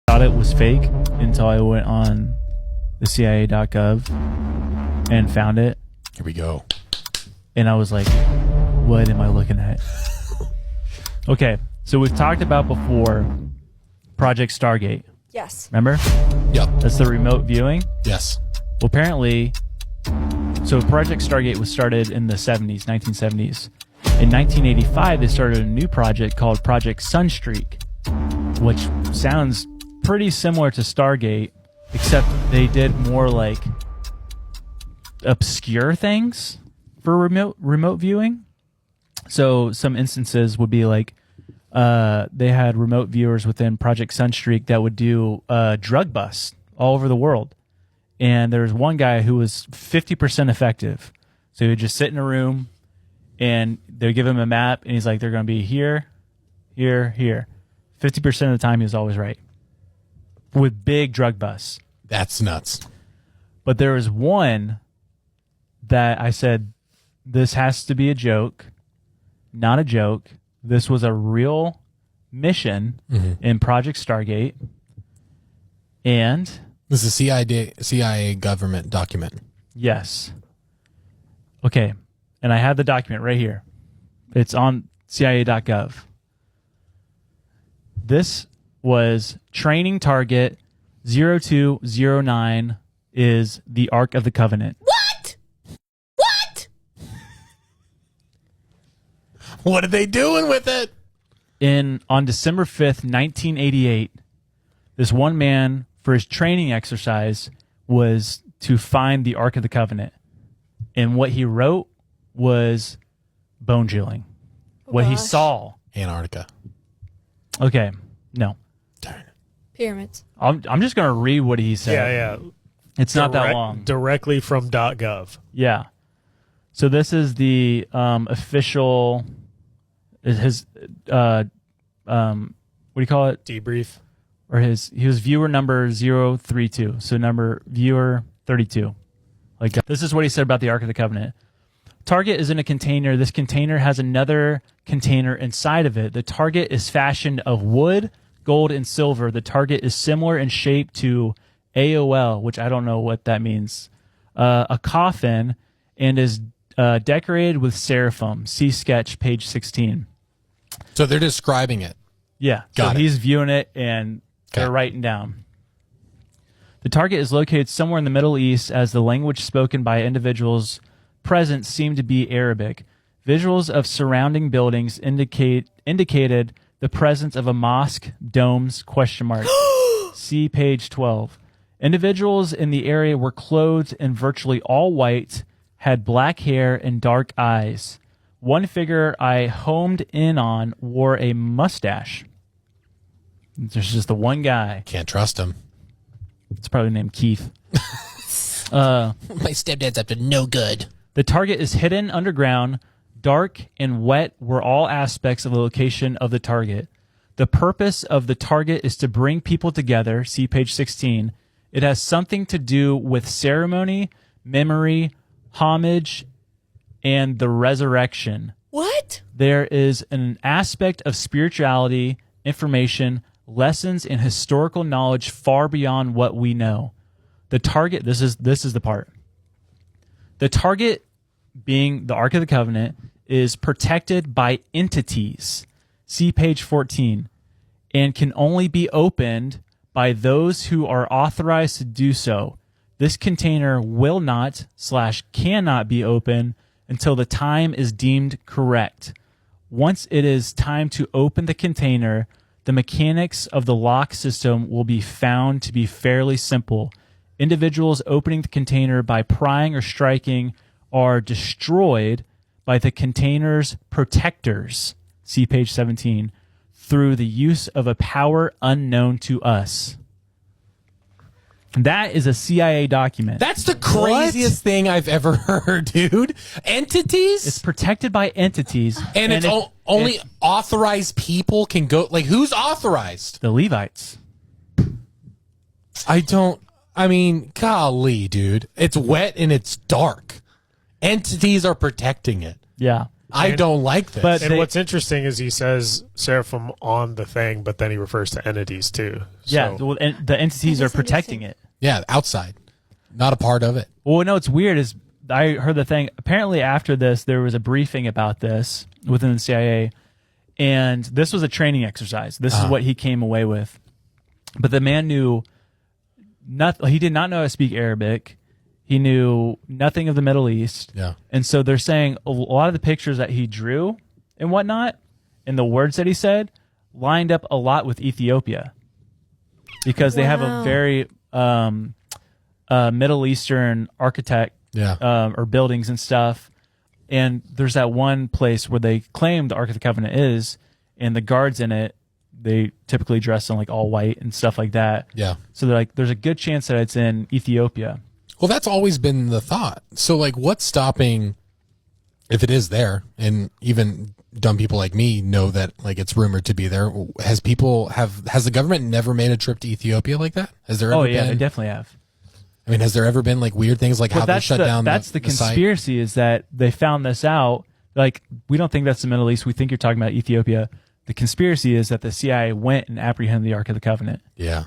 thought it was fake until I went on the CIA.gov and found it. Here we go. And I was like, what am I looking at? Okay, so we've talked about before Project Stargate. Yes. Remember? Yep. That's the remote viewing. Yes. Well, apparently, so Project Stargate was started in the 70s, 1970s. In 1985, they started a new project called Project Sunstreak, which sounds pretty similar to Stargate, except they did more like obscure things for remote viewing. So some instances would be like they had remote viewers within Project Sunstreak that would do drug busts all over the world. And there was one guy who was 50% effective. So he would just sit in a room and they would give him a map and he's like, they're going to be here, here, here. 50% of the time he was always right with big drug busts. That's nuts. But there was one that I said, this has to be a joke, not a joke. This was a real mission in Project Stargate. And this is a CIA government document. Yes. Okay. And I have the document right here. It's on CIA.gov. This was training target 0209 is the Ark of the Covenant. What? What? What are they doing with it? On December 5th, 1988, this one man, for his training exercise, was to find the Ark of the Covenant. And what he wrote was bone-chilling. What he saw. Antarctica. Okay, no. Darn it. Pyramids. I'm just going to read what he said. Yeah. It's not that long. Directly from .gov. Yeah. So this is the official... His what do you call it? Debrief. Or he was viewer number 032. So number viewer 32. Like this is what he said about the Ark of the Covenant. Target is in a container. This container has another container inside of it. The target is fashioned of wood, gold, and silver. The target is similar in shape to AOL, which I don't know what that means. A coffin, and is decorated with seraphim. See sketch, page 16. So they're describing it. Yeah. Got so it. he's viewing it, and they're writing down. The target is located somewhere in the Middle East, as the language spoken by individuals present seemed to be Arabic. Visuals of surrounding buildings indicated the presence of a mosque, domes, ? See page 12. Individuals in the area were clothed in virtually all white, had black hair and dark eyes. One figure I homed in on wore a mustache. There's just the one guy. Can't trust him. It's probably named Keith. My stepdad's up to no good. The target is hidden underground. Dark and wet were all aspects of the location of the target. The purpose of the target is to bring people together. See page 16. It has something to do with ceremony, memory, homage, and the resurrection. What? There is an aspect of spirituality, information, lessons, and historical knowledge far beyond what we know. The target, this is the part. The target, being the Ark of the Covenant, is protected by entities. See page 14. And can only be opened by those who are authorized to do so. This container will not / cannot be opened until the time is deemed correct. Once it is time to open the container, the mechanics of the lock system will be found to be fairly simple. Individuals opening the container by prying or striking are destroyed by the container's protectors. See page 17. Through the use of a power unknown to us. That is a CIA document. That's the craziest thing I've ever heard, dude. Entities? It's protected by entities. And it's only authorized people can go. Like, who's authorized? The Levites. I mean, golly, dude. It's wet and it's dark. Entities are protecting it. Yeah. I don't like this. But And what's interesting is he says seraphim on the thing, but then he refers to entities too. yeah, So, well, and the entities are That is protecting interesting. it. yeah, outside, not a part of it. Well, no, it's weird. Is I heard the thing. Apparently, after this, there was a briefing about this within the CIA, and this was a training exercise. This is what he came away with. But the man knew nothing. He did not know how to speak Arabic. He knew nothing of the Middle East. Yeah. And so they're saying a lot of the pictures that he drew and whatnot, and the words that he said, lined up a lot with Ethiopia, because they have a Wow. very Middle Eastern architect. Yeah. Or buildings and stuff. And there's that one place where they claim the Ark of the Covenant is, and the guards in it, they typically dress in like all white and stuff like that. Yeah. So they're like, there's a good chance that it's in Ethiopia. Well, that's always been the thought. So, like, what's stopping, if it is there, and even dumb people like me know that, like, it's rumored to be there? Has the government never made a trip to Ethiopia like that? Has there ever Oh yeah, been? they definitely have. I mean, has there ever been like weird things like how they shut down? That's the site? conspiracy, is that they found this out. Like, we don't think that's the Middle East. We think you're talking about Ethiopia. The conspiracy is that the CIA went and apprehended the Ark of the Covenant. Yeah.